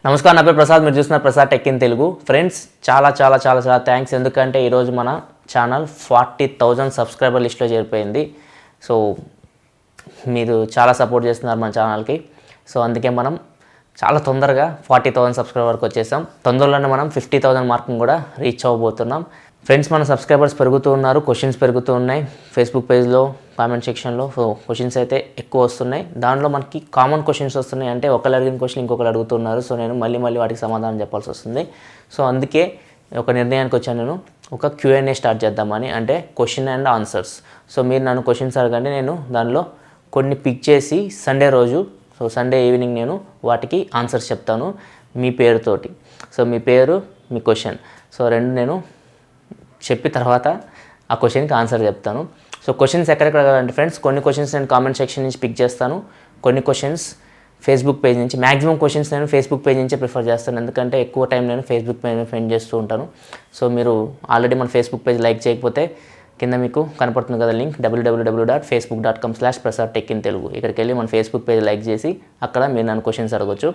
నమస్కారం, నా పేరు ప్రసాద్. మీరు చూస్తున్నారు Prasad tech in Telugu. Friends, చాలా చాలా చాలా చాలా థ్యాంక్స్. ఎందుకంటే ఈరోజు మన ఛానల్ 40,000 సబ్స్క్రైబర్ లిస్ట్లో చేరిపోయింది. సో మీరు చాలా సపోర్ట్ చేస్తున్నారు మన ఛానల్కి. సో అందుకే మనం చాలా తొందరగా 40,000 సబ్స్క్రైబర్ వరకు వచ్చేసాం. తొందరలోనే మనం 50,000 మార్క్ని కూడా రీచ్ అవ్వబోతున్నాం. ఫ్రెండ్స్, మన సబ్స్క్రైబర్స్ పెరుగుతూ ఉన్నారు, క్వశ్చన్స్ పెరుగుతూ ఉన్నాయి. ఫేస్బుక్ పేజ్లో కామెంట్ సెక్షన్లో క్వశ్చన్స్ అయితే ఎక్కువ వస్తున్నాయి. దాంట్లో మనకి కామన్ క్వశ్చన్స్ వస్తున్నాయి. అంటే ఒకరు అడిగిన క్వశ్చన్ ఇంకొకరు అడుగుతున్నారు. సో నేను మళ్ళీ వాటికి సమాధానం చెప్పాల్సి వస్తుంది. సో అందుకే ఒక నిర్ణయానికి వచ్చాను. నేను ఒక Q&A స్టార్ట్ చేద్దామని, అంటే క్వశ్చన్ అండ్ ఆన్సర్స్. సో మీరు నన్ను క్వశ్చన్స్ అడగండి, నేను దానిలో కొన్ని పిక్ చేసి సండే రోజు, సో సండే ఈవినింగ్ నేను వాటికి ఆన్సర్స్ చెప్తాను మీ పేరుతోటి. సో మీ పేరు, మీ క్వశ్చన్, సో రెండు నేను చెప్పి తర్వాత ఆ క్వశ్చన్కి ఆన్సర్ చెప్తాను. సో క్వశ్చన్స్ ఎక్కడెక్కడ అంటే ఫ్రెండ్స్, కొన్ని క్వశ్చన్స్ నేను కామెంట్ సెక్షన్ నుంచి పిక్ చేస్తాను, కొన్ని క్వశ్చన్స్ ఫేస్బుక్ పేజ్ నుంచి. మ్యాక్సిమం క్వశ్చన్స్ నేను ఫేస్బుక్ పేజ్ నుంచే ప్రిఫర్ చేస్తాను, ఎందుకంటే ఎక్కువ టైం నేను ఫేస్బుక్ పేజ్ స్పెండ్ చేస్తూ ఉంటాను. సో మీరు ఆల్రెడీ మన ఫేస్బుక్ పేజ్ లైక్ చేయకపోతే కింద మీకు కనపడుతుంది కదా లింక్, www.facebook.com/prasadtechintelugu. ఇక్కడికి వెళ్ళి మన ఫేస్బుక్ పేజ్ లైక్ చేసి అక్కడ మీరు నన్ను క్వశ్చన్స్ అడగొచ్చు.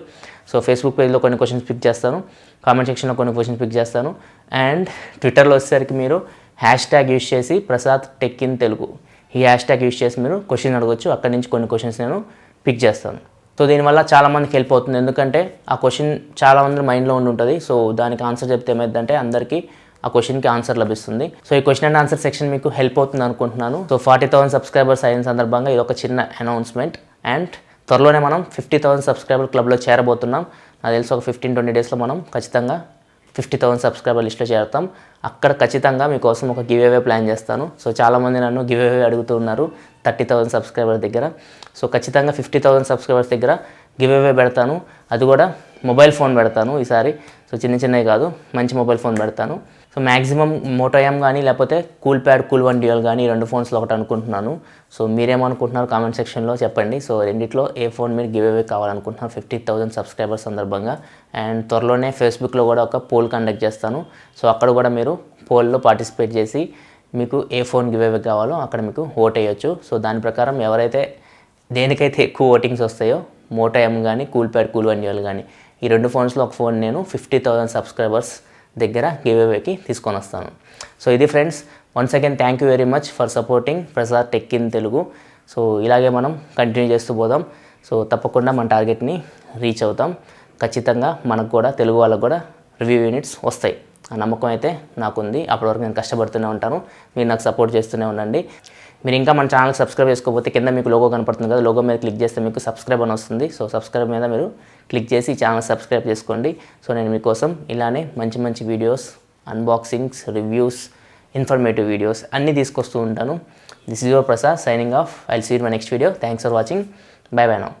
సో ఫేస్బుక్ పేజ్లో కొన్ని క్వశ్చన్స్ పిక్ చేస్తాను, కామెంట్ సెక్షన్లో కొన్ని క్వశ్చన్స్ పిక్ చేస్తాను, అండ్ ట్విట్టర్లో వచ్చేసరికి మీరు హ్యాష్ట్యాగ్ యూజ్ చేసి ప్రసాద్ టెక్ ఇన్ తెలుగు, ఈ హ్యాష్ట్యాగ్ యూజ్ చేసి మీరు క్వశ్చన్ అడగొచ్చు. అక్కడి నుంచి కొన్ని క్వశ్చన్స్ నేను పిక్ చేస్తాను. సో దీనివల్ల చాలామందికి హెల్ప్ అవుతుంది, ఎందుకంటే ఆ క్వశ్చన్ చాలామంది మైండ్లో ఉండి ఉంటుంది. సో దానికి ఆన్సర్ చెప్తే ఏమైందంటే అందరికీ ఆ క్వశ్చన్కి ఆన్సర్ లభిస్తుంది. సో ఈ క్వశ్చన్ అండ్ ఆన్సర్ సెక్షన్ మీకు హెల్ప్ అవుతుంది అనుకుంటున్నాను. సో 40,000 సబ్స్క్రైబర్స్ అయిన సందర్భంగా ఇది ఒక చిన్న అనౌన్స్మెంట్. అండ్ త్వరలోనే మనం 50,000 సబ్స్క్రైబర్ క్లబ్లో చేరబోతున్నాం. నాకు తెలిసి ఒక 15-20 డేస్లో మనం ఖచ్చితంగా 50,000 సబ్స్క్రైబర్ లిస్ట్లో చేరుతాం. అక్కడ ఖచ్చితంగా మీకోసం ఒక గివ్ అవే ప్లాన్ చేస్తాను. సో చాలామంది నన్ను గివ్ అవే అడుగుతూ ఉన్నారు 30,000 సబ్స్క్రైబర్ దగ్గర. సో ఖచ్చితంగా 50,000 సబ్స్క్రైబర్స్ దగ్గర గివ్ అవే పెడతాను. అది కూడా మొబైల్ ఫోన్ పెడతాను ఈసారి. సో చిన్నవి కాదు, మంచి మొబైల్ ఫోన్ పెడతాను. సో మ్యాక్సిమం Moto M కానీ లేకపోతే కూల్ప్యాడ్ Cool1 Dual కానీ, ఈ రెండు ఫోన్స్లో ఒకటి అనుకుంటున్నాను. సో మీరేమనుకుంటున్నారు కామెంట్ సెక్షన్లో చెప్పండి. సో రెండిట్లో ఏ ఫోన్ మీరు గివ్ అవే కావాలనుకుంటున్నారు 50,000 సబ్స్క్రైబర్స్ సందర్భంగా. అండ్ త్వరలోనే ఫేస్బుక్లో కూడా ఒక పోల్ కండక్ట్ చేస్తాను. సో అక్కడ కూడా మీరు పోల్లో పార్టిసిపేట్ చేసి మీకు ఏ ఫోన్ గివ్ అవే కావాలో అక్కడ మీకు ఓట్ వేయొచ్చు. సో దాని ప్రకారం ఎవరైతే దేనికైతే ఎక్కువ ఓటింగ్స్ వస్తాయో Moto M కానీ కూల్ప్యాడ్ Cool1 Dual కానీ, ఈ రెండు ఫోన్స్లో ఒక ఫోన్ నేను 50,000 సబ్స్క్రైబర్స్ దగ్గర గివ్ అవేకి తీసుకొని వస్తాను. సో ఇది friends, once again thank you very much for supporting Prasad tech in Telugu. So ఇలాగే మనం కంటిన్యూ చేస్తూ పోదాం. సో తప్పకుండా మన టార్గెట్ని రీచ్ అవుతాం. ఖచ్చితంగా మనకు కూడా, తెలుగు వాళ్ళకు కూడా రివ్యూ యూనిట్స్ వస్తాయి. ఆ నమ్మకం అయితే నాకుంది. అప్పటివరకు నేను కష్టపడుతూనే ఉంటాను, మీరు నాకు సపోర్ట్ చేస్తూనే ఉండండి. మీరు ఇంకా మన ఛానల్ సబ్స్క్రైబ్ చేసుకోకపోతే కింద మీకు లోగో కనపడుతుంది కదా, లోగో మీద క్లిక్ చేస్తే మీకు సబ్స్క్రైబ్ అని వస్తుంది. సో సబ్స్క్రైబ్ మీద మీరు క్లిక్ చేసి ఛానల్ సబ్స్క్రైబ్ చేసుకోండి. సో నేను మీకోసం ఇలానే మంచి videos, unboxings, reviews, informative videos అన్నీ తీసుకొస్తూ ఉంటాను. This is your Prasad signing off. I will see you in my next video. Thanks for watching. Bye now.